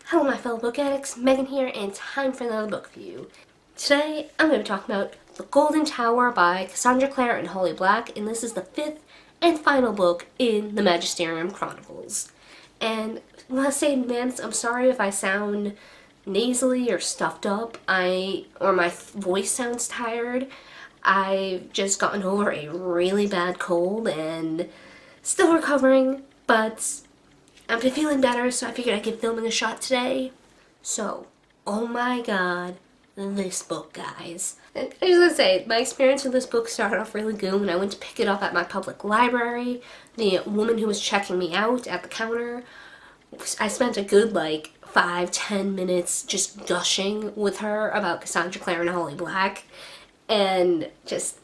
Hello my fellow book addicts, Megan here, and time for another book review. Today I'm going to be talking about The Golden Tower by Cassandra Clare and Holly Black, and this is the fifth and final book in the Magisterium Chronicles. And I want to say in advance, I'm sorry if I sound nasally or stuffed up, or my voice sounds tired. I've just gotten over a really bad cold and still recovering, but I've been feeling better, so I figured I'd give filming a shot today. So, oh my god, this book, guys. And I was gonna say, my experience with this book started off really good when I went to pick it up at my public library. The woman who was checking me out at the counter, I spent a good 5-10 minutes just gushing with her about Cassandra Clare and Holly Black, and just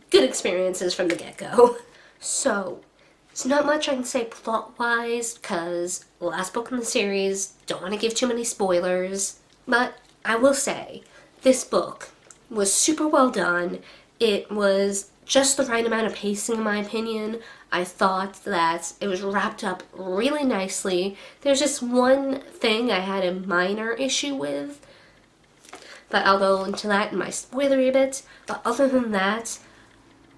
good experiences from the get-go. So, there's not much I can say plot-wise, because last book in the series, don't want to give too many spoilers, but I will say, this book was super well done. It was just the right amount of pacing in my opinion. I thought that it was wrapped up really nicely. There's just one thing I had a minor issue with, but I'll go into that in my spoilery bit. But other than that,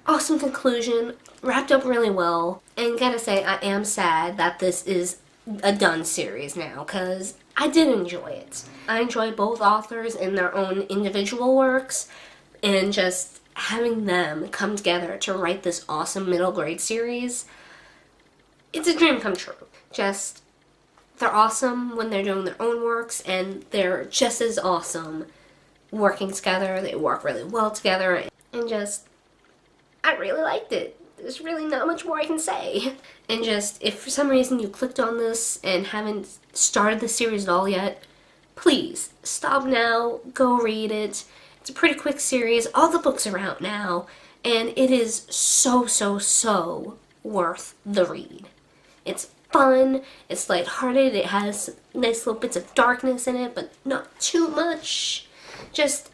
awesome conclusion, wrapped up really well, and gotta say, I am sad that this is a done series now, because I did enjoy it. I enjoy both authors in their own individual works, and just having them come together to write this awesome middle grade series, it's a dream come true. Just, they're awesome when they're doing their own works, and they're just as awesome working together. They work really well together, and just, I really liked it. There's really not much more I can say. And just, if for some reason you clicked on this and haven't started the series at all yet, please, stop now, go read it. It's a pretty quick series, all the books are out now, and it is so worth the read. It's fun, it's lighthearted, it has nice little bits of darkness in it, but not too much. Just,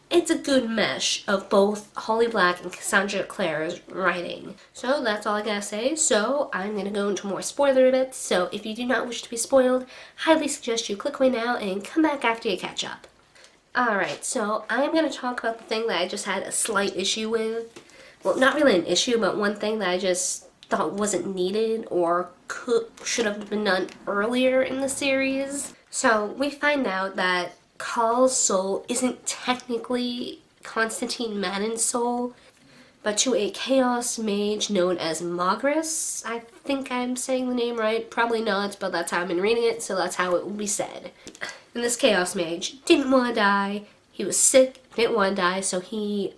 it's a good mesh of both Holly Black and Cassandra Clare's writing. So that's all I gotta say. So I'm gonna go into more spoiler bits. So if you do not wish to be spoiled, highly suggest you click away now and come back after you catch up. Alright, so I'm gonna talk about the thing that I just had a slight issue with. Well, not really an issue, but one thing that I just thought wasn't needed or should have been done earlier in the series. So we find out that Call's soul isn't technically Constantine Madden's soul, but to a chaos mage known as Mogris. I think I'm saying the name right, probably not, but that's how I've been reading it, so that's how it will be said. And this chaos mage didn't want to die, he was sick, didn't want to die, so he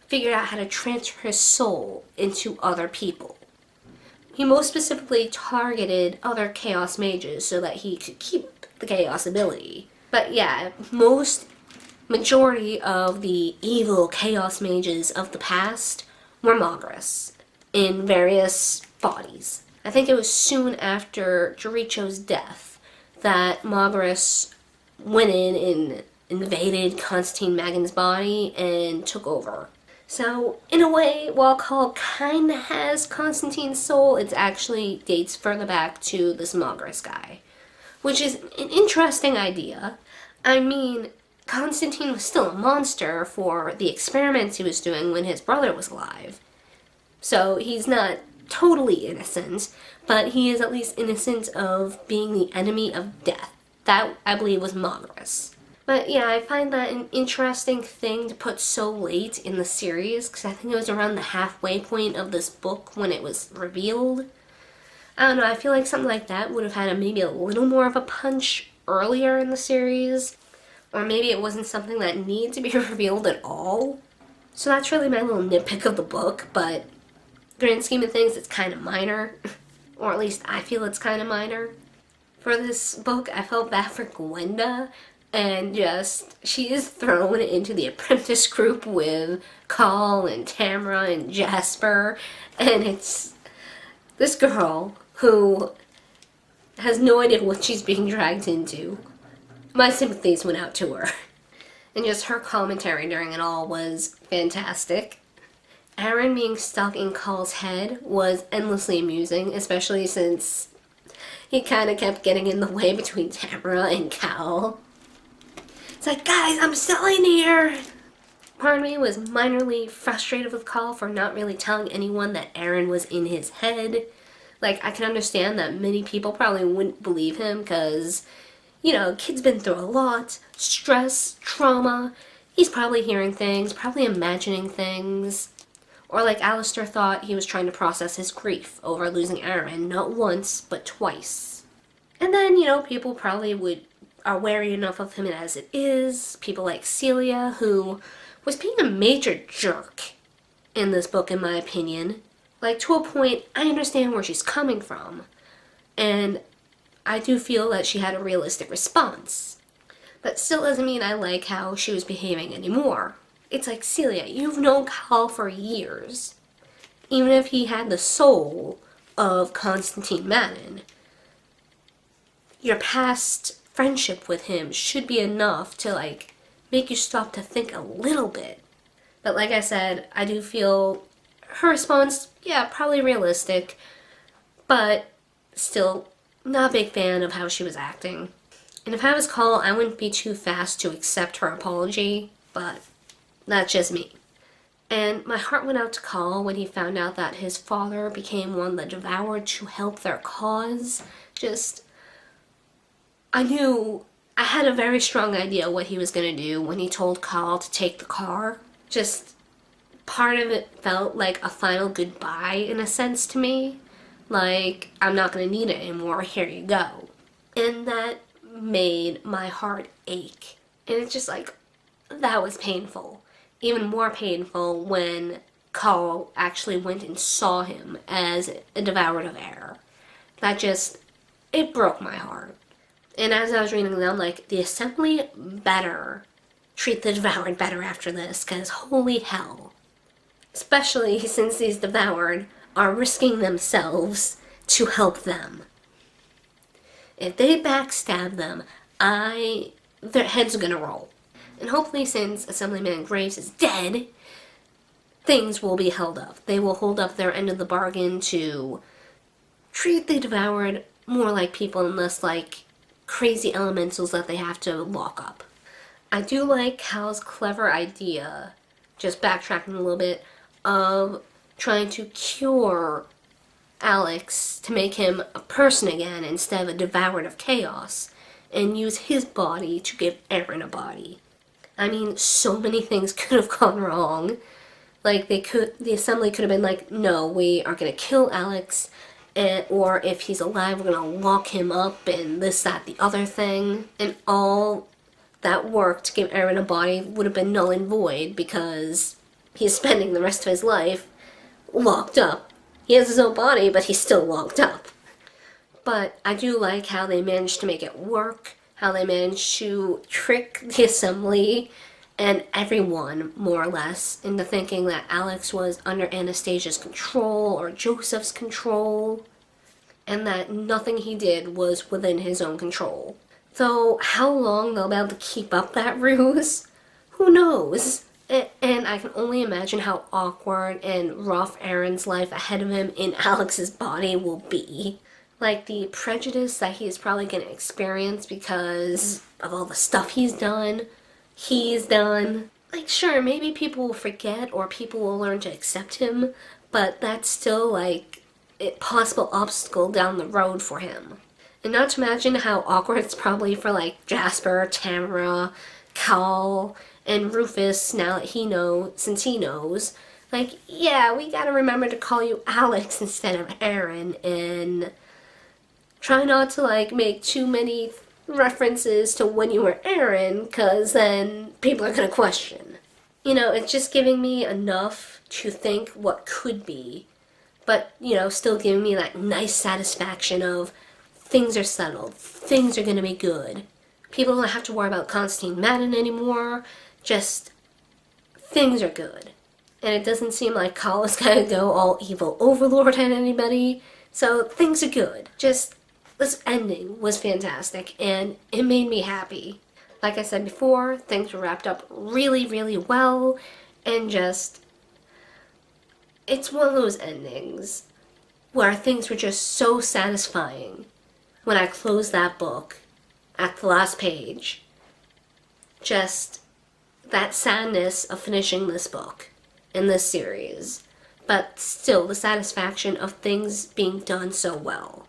figured out how to transfer his soul into other people. He most specifically targeted other chaos mages so that he could keep the chaos ability. But yeah, majority of the evil chaos mages of the past were Mogris in various bodies. I think it was soon after Jericho's death that Mogris went in and invaded Constantine Magan's body and took over. So, in a way, while Call kinda has Constantine's soul, it actually dates further back to this Mogris guy, which is an interesting idea. I mean, Constantine was still a monster for the experiments he was doing when his brother was alive. So he's not totally innocent, but he is at least innocent of being the enemy of death. That, I believe, was Mogris. But yeah, I find that an interesting thing to put so late in the series, because I think it was around the halfway point of this book when it was revealed. I don't know, I feel like something like that would have had maybe a little more of a punch earlier in the series, or maybe it wasn't something that needed to be revealed at all. So that's really my little nitpick of the book, but grand scheme of things, it's kind of minor, or at least I feel it's kind of minor. For this book, I felt bad for Gwenda, and just, she is thrown into the apprentice group with Call and Tamara and Jasper, and it's this girl who has no idea what she's being dragged into. My sympathies went out to her. And just her commentary during it all was fantastic. Aaron being stuck in Call's head was endlessly amusing, especially since He kind of kept getting in the way between Tamara and Cal. It's like, guys, I'm still in here! Part of me was minorly frustrated with Cal for not really telling anyone that Aaron was in his head. Like, I can understand that many people probably wouldn't believe him because, you know, kid's been through a lot. Stress, trauma. He's probably hearing things, probably imagining things. Or like Alistair thought, he was trying to process his grief over losing Aaron, not once, but twice. And then, you know, people probably are wary enough of him as it is. People like Celia, who was being a major jerk in this book, in my opinion. Like, to a point, I understand where she's coming from. And I do feel that she had a realistic response. But still doesn't mean I like how she was behaving anymore. It's like, Celia, you've known Cal for years. Even if he had the soul of Constantine Madden, your past friendship with him should be enough to, like, make you stop to think a little bit. But like I said, I do feel her response, yeah, probably realistic, but still not a big fan of how she was acting. And if I was Cal, I wouldn't be too fast to accept her apology, but that's just me. And my heart went out to Cal when he found out that his father became one that devoured to help their cause. I knew, I had a very strong idea what he was going to do when he told Cal to take the car. Part of it felt like a final goodbye in a sense to me. Like, I'm not going to need it anymore, here you go. And that made my heart ache. And it's just like, that was painful. Even more painful when Cal actually went and saw him as a devoured of air. It broke my heart. And as I was reading them, like, the Assembly better treat the devoured better after this, because holy hell. Especially since these devoured are risking themselves to help them. If they backstab them, their heads are gonna roll. And hopefully, since Assemblyman Graves is dead, things will be held up. They will hold up their end of the bargain to treat the devoured more like people and less like crazy elementals that they have to lock up. I do like Cal's clever idea, just backtracking a little bit, of trying to cure Alex to make him a person again instead of a devoured of chaos, and use his body to give Aaron a body. I mean, so many things could have gone wrong. Like, the Assembly could have been like, no, we are going to kill Alex, or if he's alive, we're going to lock him up, and this, that, the other thing. And all that work to give Aaron a body would have been null and void because he's spending the rest of his life locked up. He has his own body, but he's still locked up. But I do like how they managed to make it work, how they managed to trick the Assembly and everyone, more or less, into thinking that Alex was under Anastasia's control or Joseph's control, and that nothing he did was within his own control. Though how long they'll be able to keep up that ruse, who knows? And I can only imagine how awkward and rough Aaron's life ahead of him in Alex's body will be. Like, the prejudice that he's probably going to experience because of all the stuff he's done. Like, sure, maybe people will forget or people will learn to accept him, but that's still, like, a possible obstacle down the road for him. And not to mention how awkward it's probably for, like, Jasper, Tamara, Cal, and Rufus, now that since he knows. Like, yeah, we gotta remember to call you Alex instead of Aaron, and try not to, like, make too many references to when you were Aaron, because then people are gonna question. You know, it's just giving me enough to think what could be, but, you know, still giving me that nice satisfaction of things are settled, things are gonna be good. People don't have to worry about Constantine Madden anymore, just things are good. And it doesn't seem like Cal is gonna go all evil overlord at anybody, so things are good. Just, this ending was fantastic, and it made me happy. Like I said before, things were wrapped up really, really well, and just, it's one of those endings where things were just so satisfying. when I closed that book at the last page. Just that sadness of finishing this book in this series, but still the satisfaction of things being done so well.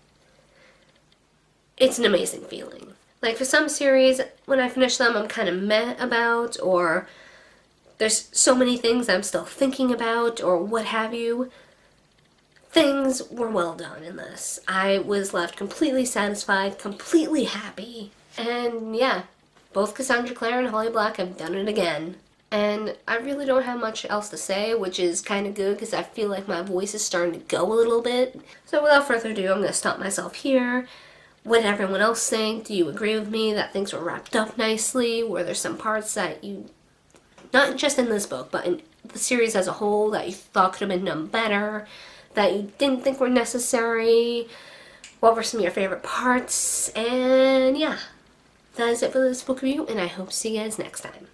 It's an amazing feeling. Like for some series, when I finish them, I'm kind of meh about, or there's so many things I'm still thinking about, or what have you. Things were well done in this. I was left completely satisfied, completely happy. And yeah, both Cassandra Clare and Holly Black have done it again. And I really don't have much else to say, which is kind of good because I feel like my voice is starting to go a little bit. So without further ado, I'm going to stop myself here. What did everyone else think? Do you agree with me that things were wrapped up nicely? Were there some parts that you, not just in this book, but in the series as a whole, that you thought could have been done better, that you didn't think were necessary? What were some of your favorite parts? And yeah, that is it for this book review, and I hope to see you guys next time.